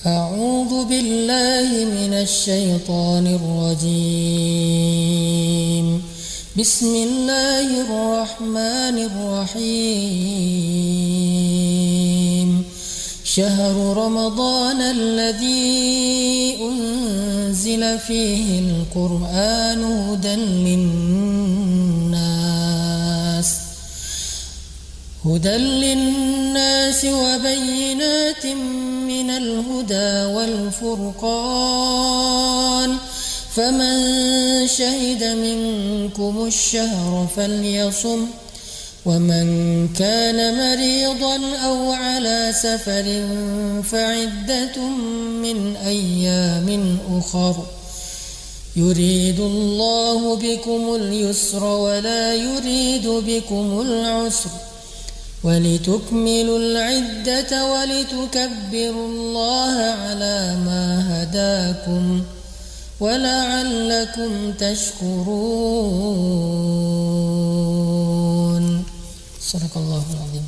أعوذ بالله من الشيطان الرجيم بسم الله الرحمن الرحيم شهر رمضان الذي أنزل فيه القرآن هدى للناس وبينات من الهدى والفرقان فمن شهد منكم الشهر فليصم ومن كان مريضا أو على سفر فعدة من أيام أخر يريد الله بكم اليسر ولا يريد بكم العسر ولتكملوا العدة ولتكبروا الله على ما هداكم ولعلكم تشكرون. Sadaqallahul Azim.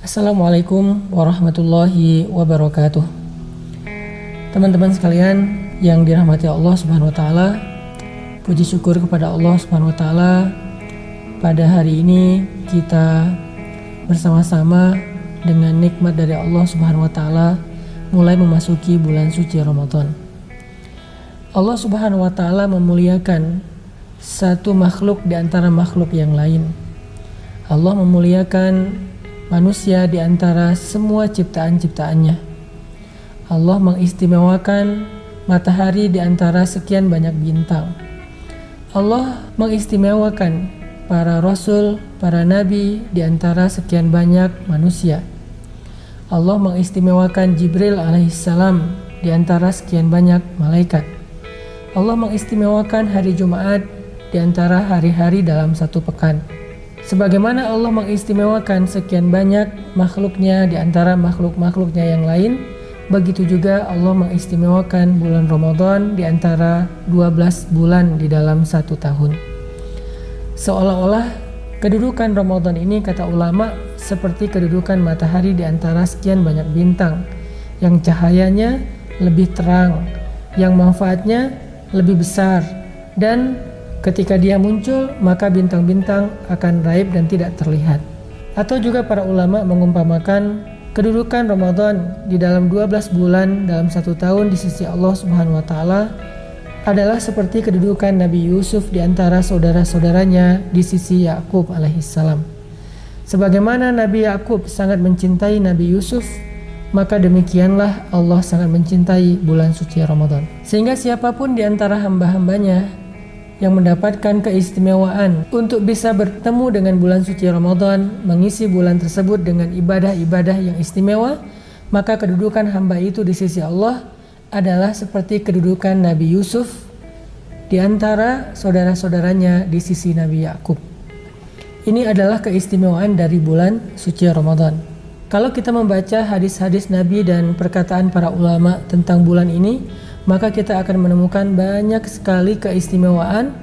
Assalamualaikum warahmatullahi wabarakatuh. Teman-teman sekalian yang dirahmati Allah Subhanahu wa taala, puji syukur kepada Allah Subhanahu wa taala. Pada hari ini kita bersama-sama dengan nikmat dari Allah Subhanahu wa taala mulai memasuki bulan suci Ramadan. Allah Subhanahu wa taala memuliakan satu makhluk di antara makhluk yang lain. Allah memuliakan manusia di antara semua ciptaan-ciptaannya. Allah mengistimewakan matahari di antara sekian banyak bintang. Allah mengistimewakan para rasul, para nabi di antara sekian banyak manusia. Allah mengistimewakan Jibril alaihissalam di antara sekian banyak malaikat. Allah mengistimewakan hari Jumat di antara hari-hari dalam satu pekan. Sebagaimana Allah mengistimewakan sekian banyak makhluknya di antara makhluk-makhluknya yang lain, begitu juga Allah mengistimewakan bulan Ramadan di antara 12 bulan di dalam satu tahun. Seolah-olah kedudukan Ramadan ini, kata ulama, seperti kedudukan matahari di antara sekian banyak bintang yang cahayanya lebih terang, yang manfaatnya lebih besar, dan ketika dia muncul maka bintang-bintang akan raib dan tidak terlihat. Atau juga para ulama mengumpamakan kedudukan Ramadan di dalam 12 bulan dalam satu tahun di sisi Allah Subhanahu wa taala adalah seperti kedudukan Nabi Yusuf di antara saudara-saudaranya di sisi Yakub alaihissalam. Sebagaimana Nabi Yakub sangat mencintai Nabi Yusuf, maka demikianlah Allah sangat mencintai bulan suci Ramadan. Sehingga siapapun di antara hamba-hambanya yang mendapatkan keistimewaan untuk bisa bertemu dengan bulan suci Ramadan, mengisi bulan tersebut dengan ibadah-ibadah yang istimewa, maka kedudukan hamba itu di sisi Allah adalah seperti kedudukan Nabi Yusuf di antara saudara-saudaranya di sisi Nabi Yakub. Ini adalah keistimewaan dari bulan suci Ramadan. Kalau kita membaca hadis-hadis Nabi dan perkataan para ulama tentang bulan ini, maka kita akan menemukan banyak sekali keistimewaan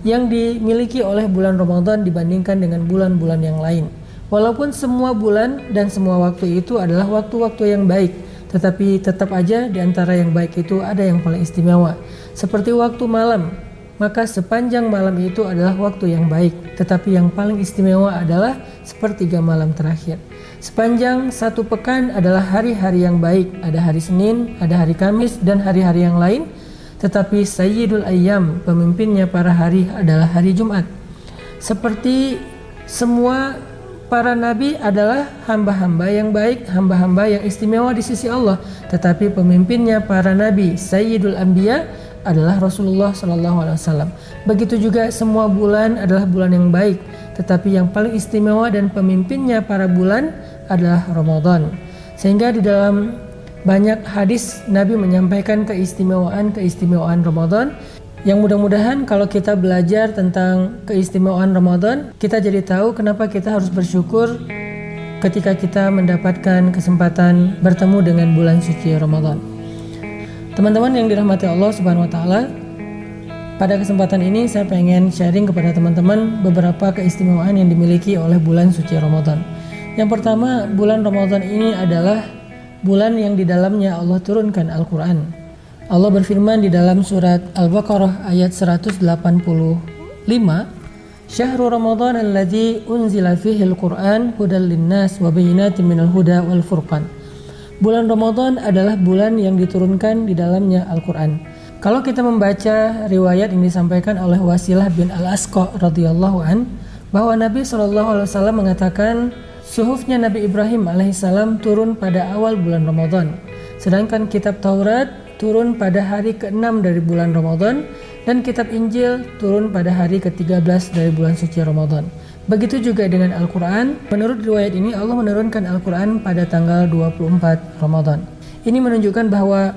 yang dimiliki oleh bulan Ramadan dibandingkan dengan bulan-bulan yang lain. Walaupun semua bulan dan semua waktu itu adalah waktu-waktu yang baik, tetapi tetap aja di antara yang baik itu ada yang paling istimewa. Seperti waktu malam, maka sepanjang malam itu adalah waktu yang baik, tetapi yang paling istimewa adalah sepertiga malam terakhir. Sepanjang satu pekan adalah hari-hari yang baik, ada hari Senin, ada hari Kamis, dan hari-hari yang lain, tetapi Sayyidul Ayyam, pemimpinnya para hari, adalah hari Jumat. Seperti semua para nabi adalah hamba-hamba yang baik, hamba-hamba yang istimewa di sisi Allah, tetapi pemimpinnya para nabi, Sayyidul Anbiya, adalah Rasulullah SAW. Begitu juga semua bulan adalah bulan yang baik, tetapi yang paling istimewa dan pemimpinnya para bulan adalah Ramadan. Sehingga di dalam banyak hadis Nabi menyampaikan keistimewaan Ramadan, yang mudah-mudahan kalau kita belajar tentang keistimewaan Ramadan, kita jadi tahu kenapa kita harus bersyukur ketika kita mendapatkan kesempatan bertemu dengan bulan suci Ramadan. Teman-teman yang dirahmati Allah Subhanahu wa taala, pada kesempatan ini saya pengen sharing kepada teman-teman beberapa keistimewaan yang dimiliki oleh bulan suci Ramadan. Yang pertama, bulan Ramadan ini adalah bulan yang di dalamnya Allah turunkan Al-Quran. Allah berfirman di dalam surat Al-Baqarah ayat 185, Syahrul Ramadan alladzi unzila fihi al-Qur'an hudal linnas wa bayyinatin minal huda wal furqan. Bulan Ramadan adalah bulan yang diturunkan di dalamnya Al-Quran. Kalau kita membaca riwayat yang disampaikan oleh Wasilah bin Al-Asqa radhiyallahu an, bahwa Nabi SAW mengatakan suhufnya Nabi Ibrahim alaihissalam turun pada awal bulan Ramadan, sedangkan kitab Taurat turun pada hari ke-6 dari bulan Ramadan, dan kitab Injil turun pada hari ke-13 dari bulan suci Ramadan. Begitu juga dengan Al-Quran. Menurut riwayat ini Allah menurunkan Al-Quran pada tanggal 24 Ramadan. Ini menunjukkan bahwa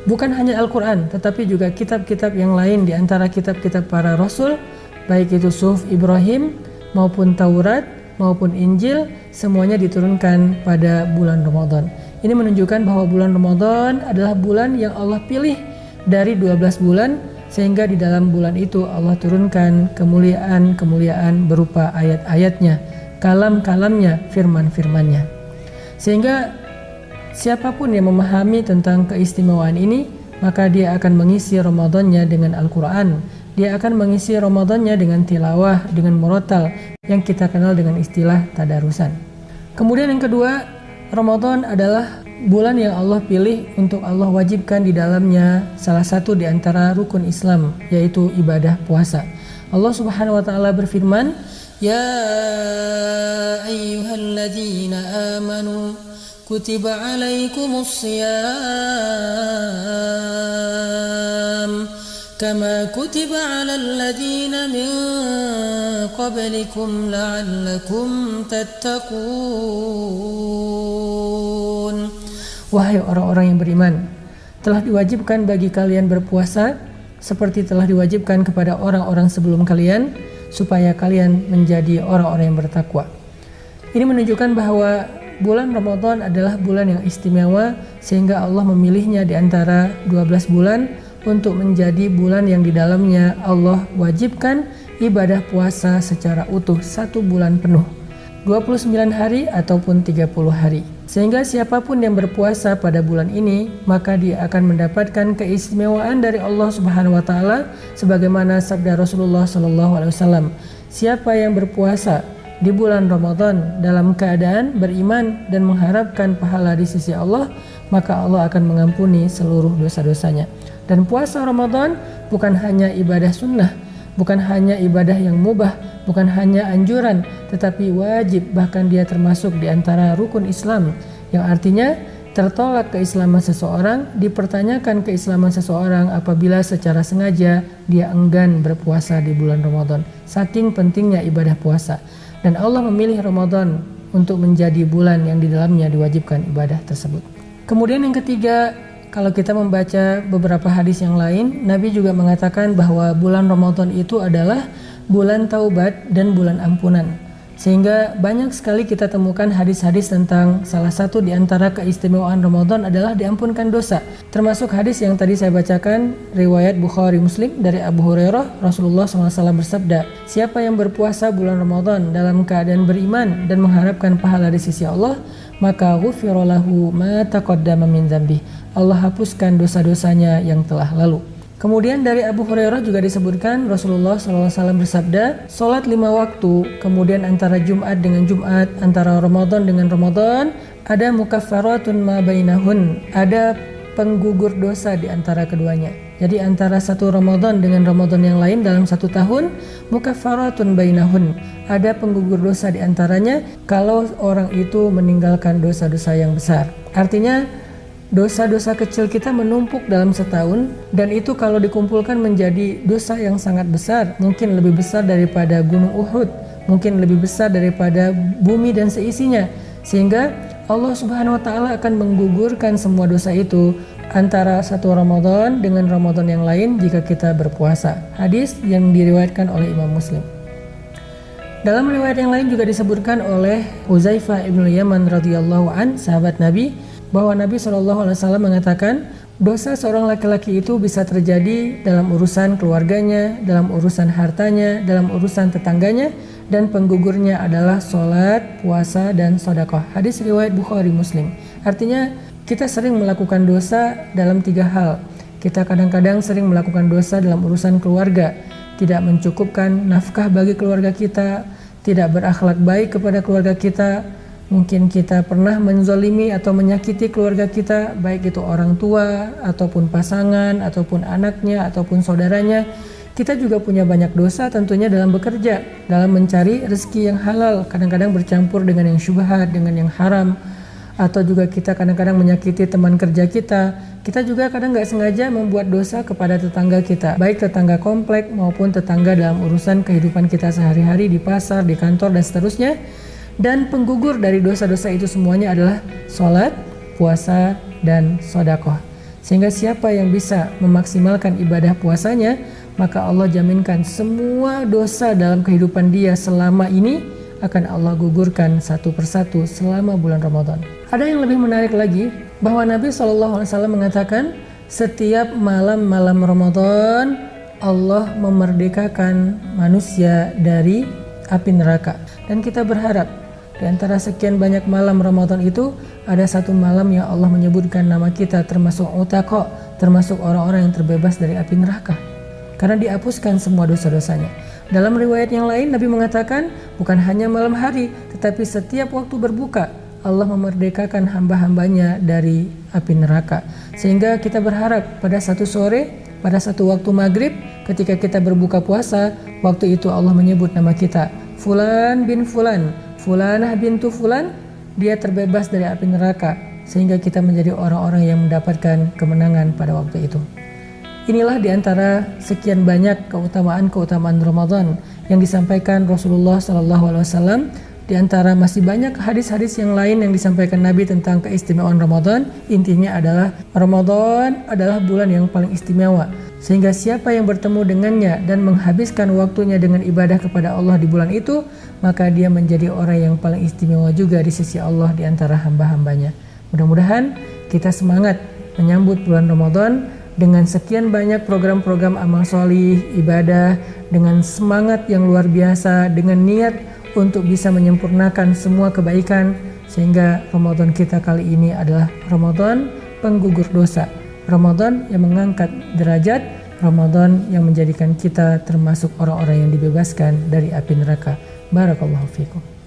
bukan hanya Al-Quran, tetapi juga kitab-kitab yang lain di antara kitab-kitab para Rasul, baik itu Suhuf Ibrahim maupun Taurat maupun Injil, semuanya diturunkan pada bulan Ramadan. Ini menunjukkan bahwa bulan Ramadan adalah bulan yang Allah pilih dari 12 bulan, sehingga di dalam bulan itu Allah turunkan kemuliaan-kemuliaan berupa ayat-ayatnya, kalam-kalamnya, firman-firmannya. Sehingga siapapun yang memahami tentang keistimewaan ini, maka dia akan mengisi Ramadannya dengan Al-Quran. Dia akan mengisi Ramadannya dengan tilawah, dengan murattal, yang kita kenal dengan istilah tadarusan. Kemudian yang kedua, Ramadan adalah bulan yang Allah pilih untuk Allah wajibkan di dalamnya salah satu di antara rukun Islam, yaitu ibadah puasa. Allah Subhanahu wa taala berfirman, "Ya ayyuhalladzina amanu kutiba alaikumus shiyam kama kutiba 'alal ladzina min qablikum la'allakum tattaqun." Wahai orang-orang yang beriman, telah diwajibkan bagi kalian berpuasa seperti telah diwajibkan kepada orang-orang sebelum kalian, supaya kalian menjadi orang-orang yang bertakwa. Ini menunjukkan bahwa bulan Ramadan adalah bulan yang istimewa, sehingga Allah memilihnya di antara 12 bulan untuk menjadi bulan yang di dalamnya Allah wajibkan ibadah puasa secara utuh 1 bulan penuh, 29 hari ataupun 30 hari. Sehingga siapapun yang berpuasa pada bulan ini, maka dia akan mendapatkan keistimewaan dari Allah Subhanahu wa taala, sebagaimana sabda Rasulullah SAW, siapa yang berpuasa di bulan Ramadan dalam keadaan beriman dan mengharapkan pahala di sisi Allah, maka Allah akan mengampuni seluruh dosa-dosanya. Dan puasa Ramadan bukan hanya ibadah sunnah, bukan hanya ibadah yang mubah, bukan hanya anjuran, tetapi wajib, bahkan dia termasuk di antara rukun Islam, yang artinya tertolak keislaman seseorang, dipertanyakan keislaman seseorang apabila secara sengaja dia enggan berpuasa di bulan Ramadan. Saking pentingnya ibadah puasa. Dan Allah memilih Ramadan untuk menjadi bulan yang di dalamnya diwajibkan ibadah tersebut. Kemudian yang ketiga, kalau kita membaca beberapa hadis yang lain, Nabi juga mengatakan bahwa bulan Ramadan itu adalah bulan taubat dan bulan ampunan. Sehingga banyak sekali kita temukan hadis-hadis tentang salah satu di antara keistimewaan Ramadan adalah diampunkan dosa. Termasuk hadis yang tadi saya bacakan, riwayat Bukhari Muslim dari Abu Hurairah, Rasulullah SAW bersabda, siapa yang berpuasa bulan Ramadan dalam keadaan beriman dan mengharapkan pahala di sisi Allah, maka ghufira lahu ma taqaddama min dzambih. Allah hapuskan dosa-dosanya yang telah lalu. Kemudian dari Abu Hurairah juga disebutkan Rasulullah SAW bersabda, sholat 5 waktu, kemudian antara Jumat dengan Jumat, antara Ramadan dengan Ramadan, ada mukaffaratun ma bainahun, ada penggugur dosa di antara keduanya. Jadi antara satu Ramadan dengan Ramadan yang lain dalam 1 tahun, mukaffaratun bainahun, ada penggugur dosa di antaranya kalau orang itu meninggalkan dosa-dosa yang besar. Artinya dosa-dosa kecil kita menumpuk dalam setahun, dan itu kalau dikumpulkan menjadi dosa yang sangat besar, mungkin lebih besar daripada gunung Uhud, mungkin lebih besar daripada bumi dan seisinya, sehingga Allah Subhanahu wa taala akan menggugurkan semua dosa itu antara satu Ramadan dengan Ramadan yang lain jika kita berpuasa. Hadis yang diriwayatkan oleh Imam Muslim. Dalam riwayat yang lain juga disebutkan oleh Huzaifah ibn Yaman radhiyallahu an, sahabat Nabi, bahwa Nabi SAW mengatakan dosa seorang laki-laki itu bisa terjadi dalam urusan keluarganya, dalam urusan hartanya, dalam urusan tetangganya, dan penggugurnya adalah sholat, puasa, dan sedekah. Hadis riwayat Bukhari Muslim. Artinya Kita sering melakukan dosa dalam 3 hal. Kita kadang-kadang sering melakukan dosa dalam urusan keluarga, tidak mencukupkan nafkah bagi keluarga kita, tidak berakhlak baik kepada keluarga kita. Mungkin kita pernah menzolimi atau menyakiti keluarga kita, baik itu orang tua, ataupun pasangan, ataupun anaknya, ataupun saudaranya. Kita juga punya banyak dosa tentunya dalam bekerja, dalam mencari rezeki yang halal, kadang-kadang bercampur dengan yang syubhat, dengan yang haram. Atau juga kita kadang-kadang menyakiti teman kerja kita. Kita juga kadang nggak sengaja membuat dosa kepada tetangga kita, baik tetangga komplek maupun tetangga dalam urusan kehidupan kita sehari-hari di pasar, di kantor, dan seterusnya. Dan penggugur dari dosa-dosa itu semuanya adalah sholat, puasa, dan sedekah. Sehingga siapa yang bisa memaksimalkan ibadah puasanya, maka Allah jaminkan semua dosa dalam kehidupan dia selama ini akan Allah gugurkan satu persatu selama bulan Ramadan. Ada yang lebih menarik lagi, bahwa Nabi SAW mengatakan setiap malam-malam Ramadan Allah memerdekakan manusia dari api neraka. Dan kita berharap di antara sekian banyak malam Ramadan itu ada satu malam yang Allah menyebutkan nama kita termasuk utaqo, termasuk orang-orang yang terbebas dari api neraka, karena dihapuskan semua dosa-dosanya. Dalam riwayat yang lain Nabi mengatakan bukan hanya malam hari, tetapi setiap waktu berbuka Allah memerdekakan hamba-hambanya dari api neraka. Sehingga kita berharap pada satu sore, pada satu waktu maghrib, ketika kita berbuka puasa, waktu itu Allah menyebut nama kita, Fulan bin Fulan, Fulanah bintu Fulan, dia terbebas dari api neraka, sehingga kita menjadi orang-orang yang mendapatkan kemenangan pada waktu itu. Inilah diantara sekian banyak keutamaan-keutamaan Ramadan yang disampaikan Rasulullah SAW. Di antara masih banyak hadis-hadis yang lain yang disampaikan Nabi tentang keistimewaan Ramadan. Intinya adalah Ramadan adalah bulan yang paling istimewa, sehingga siapa yang bertemu dengannya dan menghabiskan waktunya dengan ibadah kepada Allah di bulan itu, maka dia menjadi orang yang paling istimewa juga di sisi Allah di antara hamba-hambanya. Mudah-mudahan kita semangat menyambut bulan Ramadan dengan sekian banyak program-program amal solih, ibadah, dengan semangat yang luar biasa, dengan niat untuk bisa menyempurnakan semua kebaikan, sehingga Ramadan kita kali ini adalah Ramadan penggugur dosa, Ramadan yang mengangkat derajat, Ramadan yang menjadikan kita termasuk orang-orang yang dibebaskan dari api neraka. Barakallahu fikum.